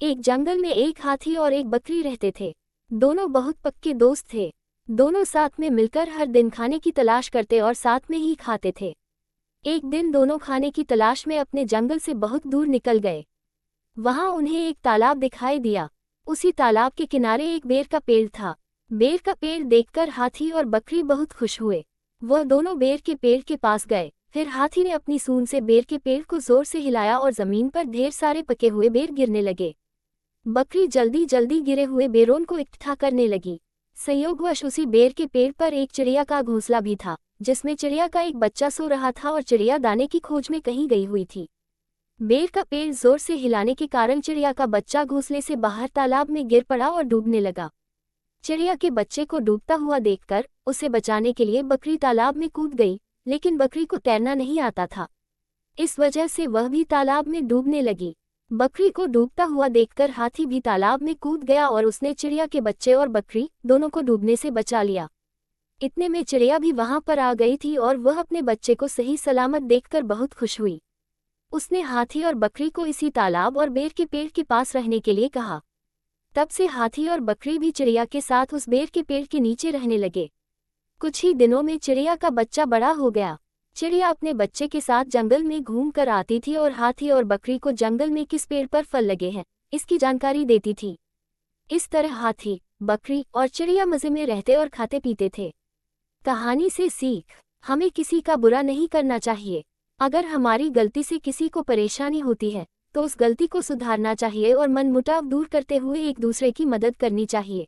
एक जंगल में एक हाथी और एक बकरी रहते थे। दोनों बहुत पक्के दोस्त थे। दोनों साथ में मिलकर हर दिन खाने की तलाश करते और साथ में ही खाते थे। एक दिन दोनों खाने की तलाश में अपने जंगल से बहुत दूर निकल गए। वहां उन्हें एक तालाब दिखाई दिया। उसी तालाब के किनारे एक बेर का पेड़ था। बेर का पेड़ देखकर हाथी और बकरी बहुत खुश हुए। वह दोनों बेर के पेड़ के पास गए। फिर हाथी ने अपनी सूंड से बेर के पेड़ को जोर से हिलाया और जमीन पर ढेर सारे पके हुए बेर गिरने लगे। बकरी जल्दी जल्दी गिरे हुए बेरों को इकट्ठा करने लगी। संयोगवश उसी बेर के पेड़ पर एक चिड़िया का घोंसला भी था, जिसमें चिड़िया का एक बच्चा सो रहा था और चिड़िया दाने की खोज में कहीं गई हुई थी। बेर का पेड़ जोर से हिलाने के कारण चिड़िया का बच्चा घोंसले से बाहर तालाब में गिर पड़ा और डूबने लगा। चिड़िया के बच्चे को डूबता हुआ देखकर उसे बचाने के लिए बकरी तालाब में कूद गई, लेकिन बकरी को तैरना नहीं आता था। इस वजह से वह भी तालाब में डूबने लगी। बकरी को डूबता हुआ देखकर हाथी भी तालाब में कूद गया और उसने चिड़िया के बच्चे और बकरी दोनों को डूबने से बचा लिया। इतने में चिड़िया भी वहां पर आ गई थी और वह अपने बच्चे को सही सलामत देखकर बहुत खुश हुई। उसने हाथी और बकरी को इसी तालाब और बेर के पेड़ के पास रहने के लिए कहा। तब से हाथी और बकरी भी चिड़िया के साथ उस बेर के पेड़ के नीचे रहने लगे। कुछ ही दिनों में चिड़िया का बच्चा बड़ा हो गया। चिड़िया अपने बच्चे के साथ जंगल में घूम कर आती थी और हाथी और बकरी को जंगल में किस पेड़ पर फल लगे हैं इसकी जानकारी देती थी। इस तरह हाथी, बकरी और चिड़िया मजे में रहते और खाते पीते थे। कहानी से सीख, हमें किसी का बुरा नहीं करना चाहिए। अगर हमारी गलती से किसी को परेशानी होती है तो उस गलती को सुधारना चाहिए और मनमुटाव दूर करते हुए एक दूसरे की मदद करनी चाहिए।